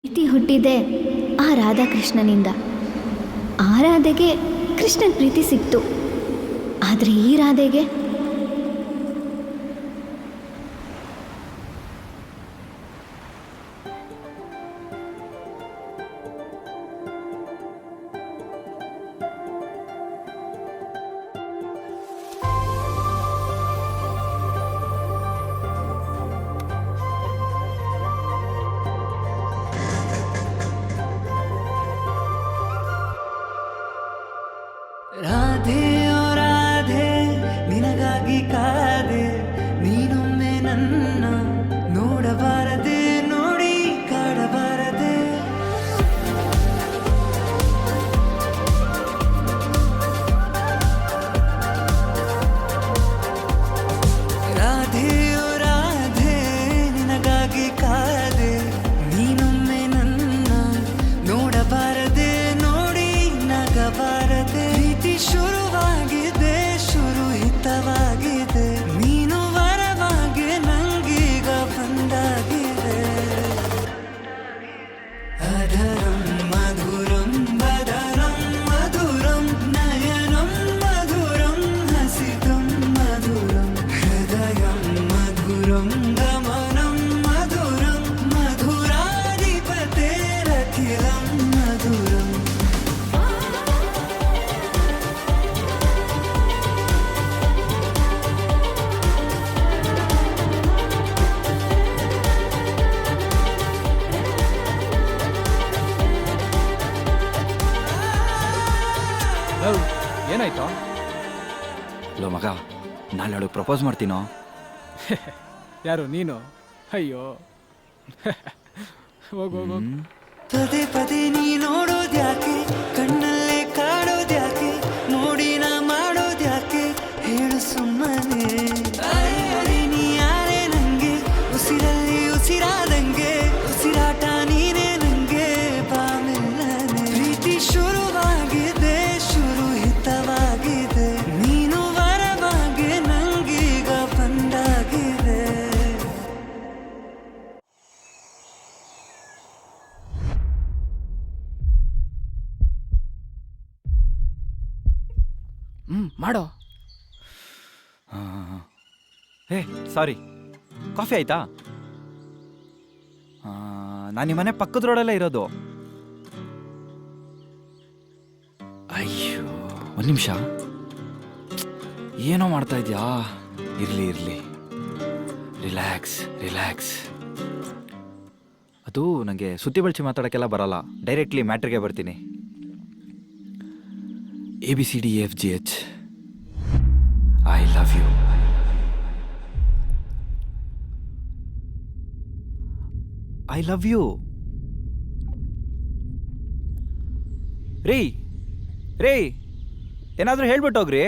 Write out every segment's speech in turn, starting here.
ಪ್ರೀತಿ ಹುಟ್ಟಿದೆ ಆ ರಾಧಾಕೃಷ್ಣನಿಂದ. ಆ ರಾಧೆಗೆ ಕೃಷ್ಣನ್ ಪ್ರೀತಿ ಸಿಕ್ತು, ಆದರೆ ಈ ರಾಧೆಗೆ ರಾಧೆ ಓ ರಾಧೆ ನಿನಗಾಗಿ ಕಾದೆ, ನೀನೊಮ್ಮೆ ನನ್ನ ನೋಡಬಾರದೆ, ನೋಡಿ ಕಾಡಬಾರದೆ. ರಾಧೆ ಓ ರಾಧೆ ನಿನಗಾಗಿ ಕಾದೆ, ನೀನೊಮ್ಮೆ ನನ್ನ ನೋಡಬಾರದೆ, ನೋಡಿ ನಗಬಾರದೆ. ಶುರುವಾಗಿದೆ, ಶುರುಹಿತವಾಗಿದೆ, ನೀನು ವರವಾಗಿ ನಂಗೀಗ ಬಂದಾಗಿದೆ. ಅಧರಂ ಮಧುರಂ ಬದರಂ ಮಧುರಂ ನಯನಂ ಮಧುರಂ ಹಸಿತಂ ಮಧುರಂ ಹೃದಯಂ ಮಧುರಂ ಗಮನಂ ಮಧುರಂ ಮಧುರಾಧಿಪತೇರಖಿಲಂ ಮಧುರಂ. ಏನಾಯ್ತು? ಲೋ ಮಗ, ನಾಳೆ ಪ್ರಪೋಸ್ ಮಾಡ್ತೀನೋ? ಯಾರು ನೀನು? ಅಯ್ಯೋ ಹೋಗೋಗೋ. ಪದೇ ಪದೇ ನೀ ನೋಡೋದ್ಯಾಕೆ, ಕಣ್ಣಲ್ಲೇ ಕಾಡೋದ್ಯಾಕೆ, ನೋಡಿ ನಾ ಮಾಡೋದ್ಯಾಕೆ, ಹೇಳು ಸುಮ್ಮನೆ. ಅರೆ ನೀ ಯಾರೇ ನಂಗೆ, ಉಸಿರಲ್ಲಿ ಉಸಿರಾದಂಗೆ, ಉಸಿರಾಟ ನೀನೇ ನಂಗೆ, ಬಾಮೆಲ್ಲನೆ. ಪ್ರೀತಿ ಶುರುವಾಗಿದೆ, ಶುರುಹಿತವಾಗಿದೆ, ನೀನು ವರವಾಗಿ ನಂಗೀಗ ಬಂದಾಗಿದೆ. ಮಾಡೋ. ಹೇ ಸಾರಿ, ಕಾಫಿ ಆಯ್ತಾ? ನಾನು ನಿಮ್ಮನೆ ಪಕ್ಕದ ರೋಡಲ್ಲೇ ಇರೋದು. ಅಯ್ಯೋ ಒಂದು ನಿಮಿಷ, ಏನೋ ಮಾಡ್ತಾ ಇದ್ಯಾ? ಇರಲಿ ಇರಲಿ, ರಿಲ್ಯಾಕ್ಸ್ ರಿಲ್ಯಾಕ್ಸ್. ಅದು ನನಗೆ ಸುತ್ತಿ ಬಳಸಿ ಮಾತಾಡೋಕ್ಕೆಲ್ಲ ಬರಲ್ಲ, ಡೈರೆಕ್ಟ್ಲಿ ಮ್ಯಾಟ್ರಿಗೆ ಬರ್ತೀನಿ. ABCDEFGH, I love you. I love you. ರೀ ರೀ, ಏನಾದರೂ ಹೇಳ್ಬಿಟ್ಟೋಗ್ರಿ,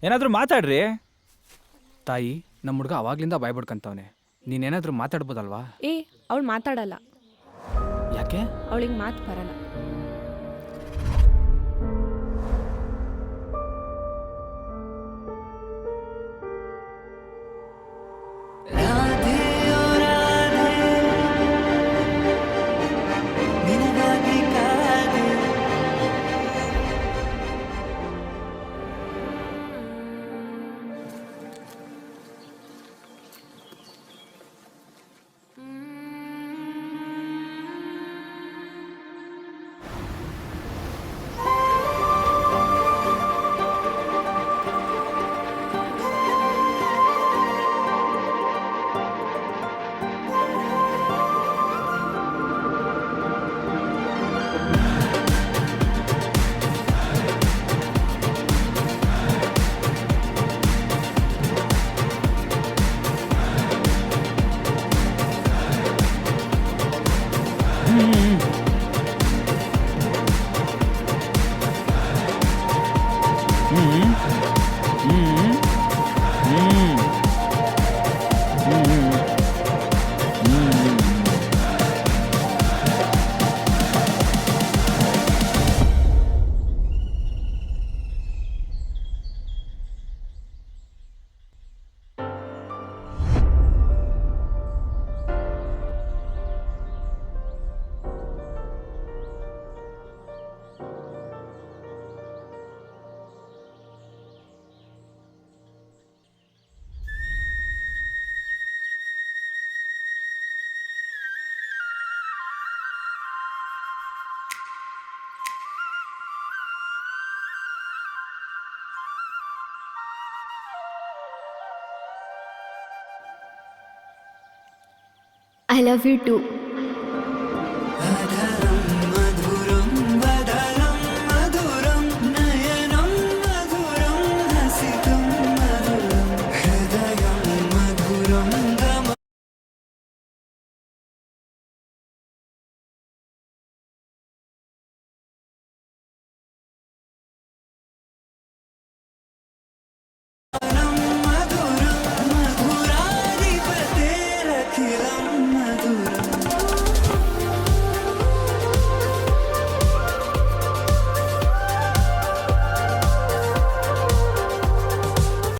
ಏನಾದರೂ ಮಾತಾಡ್ರಿ. ತಾಯಿ, ನಮ್ಮ ಹುಡುಗ ಅವಾಗ್ಲಿಂದ ಬಾಯ್ಬಿಡ್ಕಂತವನೆ, ನೀನೇನಾದರೂ ಮಾತಾಡ್ಬೋದಲ್ವಾ? ಅವಳು ಮಾತಾಡಲ್ಲ. ಯಾಕೆ? ಅವಳಿಗೆ ಮಾತು ಬರಲ್ಲ. ರಾಧೆ ಓ ರಾಧೆ ನಿನಗಾಗಿ ಕಾದೆ. I love you to.